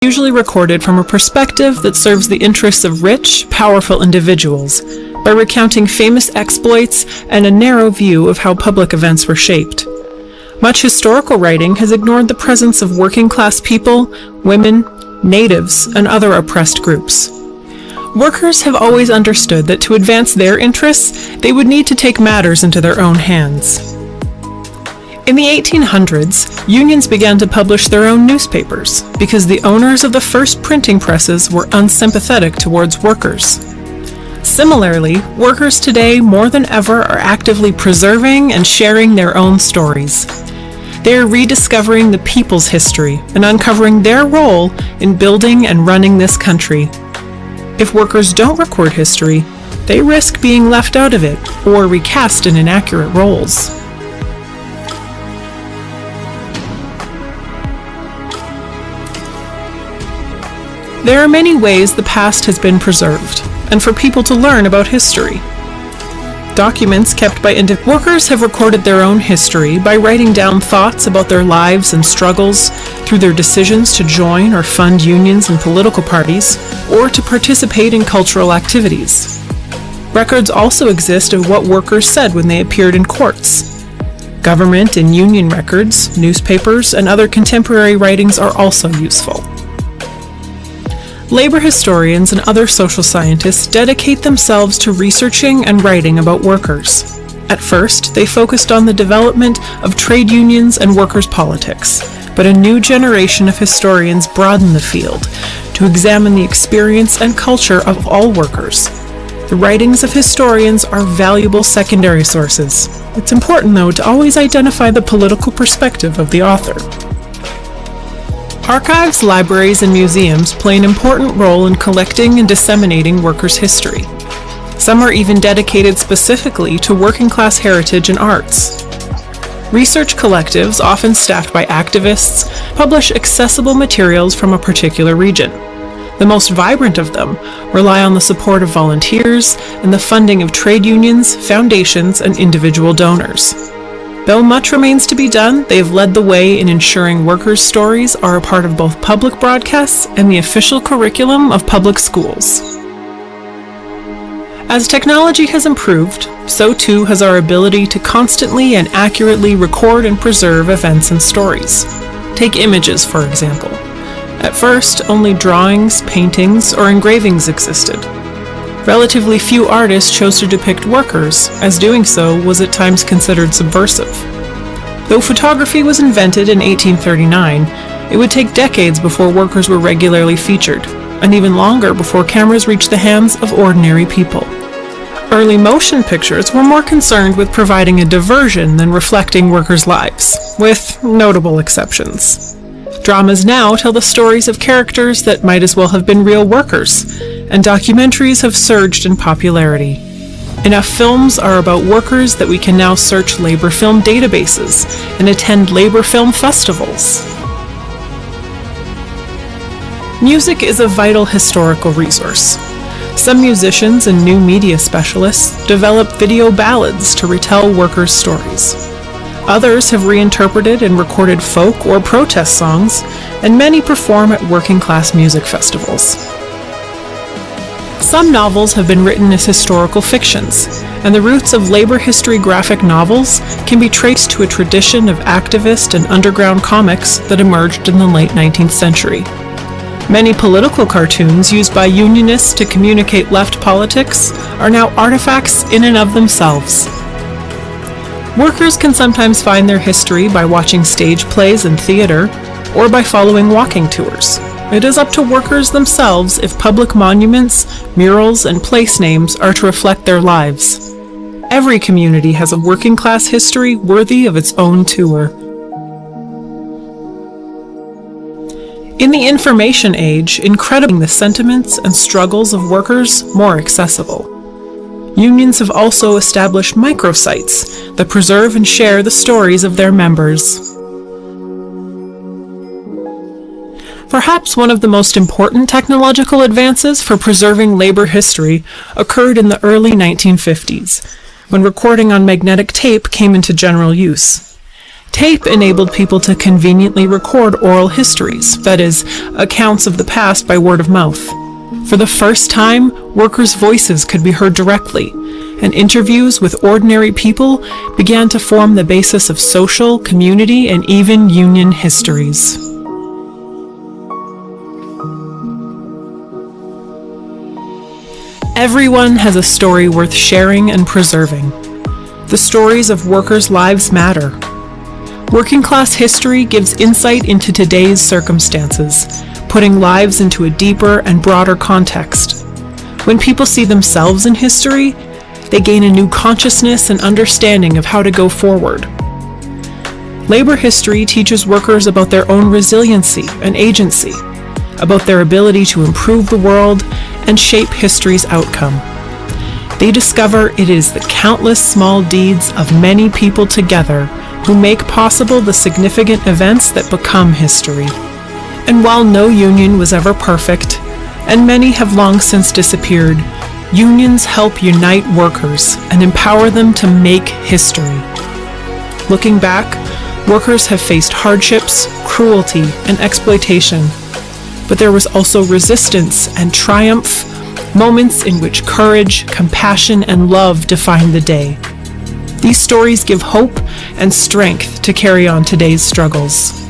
Usually recorded from a perspective that serves the interests of rich, powerful individuals, by recounting famous exploits and a narrow view of how public events were shaped. Much historical writing has ignored the presence of working-class people, women, natives, and other oppressed groups. Workers have always understood that to advance their interests, they would need to take matters into their own hands. In the 1800s, unions began to publish their own newspapers because the owners of the first printing presses were unsympathetic towards workers. Similarly, workers today more than ever are actively preserving and sharing their own stories. They are rediscovering the people's history and uncovering their role in building and running this country. If workers don't record history, they risk being left out of it or recast in inaccurate roles. There are many ways the past has been preserved, and for people to learn about history. Documents kept by workers have recorded their own history by writing down thoughts about their lives and struggles through their decisions to join or fund unions and political parties, or to participate in cultural activities. Records also exist of what workers said when they appeared in courts. Government and union records, newspapers, and other contemporary writings are also useful. Labor historians and other social scientists dedicate themselves to researching and writing about workers. At first, they focused on the development of trade unions and workers' politics, but a new generation of historians broaden the field to examine the experience and culture of all workers. The writings of historians are valuable secondary sources. It's important, though, to always identify the political perspective of the author. Archives, libraries, and museums play an important role in collecting and disseminating workers' history. Some are even dedicated specifically to working-class heritage and arts. Research collectives, often staffed by activists, publish accessible materials from a particular region. The most vibrant of them rely on the support of volunteers and the funding of trade unions, foundations, and individual donors. Though much remains to be done, they have led the way in ensuring workers' stories are a part of both public broadcasts and the official curriculum of public schools. As technology has improved, so too has our ability to constantly and accurately record and preserve events and stories. Take images, for example. At first, only drawings, paintings, or engravings existed. Relatively few artists chose to depict workers, as doing so was at times considered subversive. Though photography was invented in 1839, it would take decades before workers were regularly featured, and even longer before cameras reached the hands of ordinary people. Early motion pictures were more concerned with providing a diversion than reflecting workers' lives, with notable exceptions. Dramas now tell the stories of characters that might as well have been real workers, and documentaries have surged in popularity. Enough films are about workers that we can now search labor film databases and attend labor film festivals. Music is a vital historical resource. Some musicians and new media specialists develop video ballads to retell workers' stories. Others have reinterpreted and recorded folk or protest songs, and many perform at working-class music festivals. Some novels have been written as historical fictions, and the roots of labor history graphic novels can be traced to a tradition of activist and underground comics that emerged in the late 19th century. Many political cartoons used by unionists to communicate left politics are now artifacts in and of themselves. Workers can sometimes find their history by watching stage plays and theater, or by following walking tours. It is up to workers themselves if public monuments, murals, and place names are to reflect their lives. Every community has a working-class history worthy of its own tour. In the information age, incredibly the sentiments and struggles of workers more accessible. Unions have also established microsites that preserve and share the stories of their members. Perhaps one of the most important technological advances for preserving labor history occurred in the early 1950s, when recording on magnetic tape came into general use. Tape enabled people to conveniently record oral histories, that is, accounts of the past by word of mouth. For the first time, workers' voices could be heard directly, and interviews with ordinary people began to form the basis of social, community, and even union histories. Everyone has a story worth sharing and preserving. The stories of workers' lives matter. Working class history gives insight into today's circumstances, putting lives into a deeper and broader context. When people see themselves in history, they gain a new consciousness and understanding of how to go forward. Labor history teaches workers about their own resiliency and agency, about their ability to improve the world and shape history's outcome. They discover it is the countless small deeds of many people together who make possible the significant events that become history. And while no union was ever perfect, and many have long since disappeared, unions help unite workers and empower them to make history. Looking back, workers have faced hardships, cruelty, and exploitation. But there was also resistance and triumph, moments in which courage, compassion, and love defined the day. These stories give hope and strength to carry on today's struggles.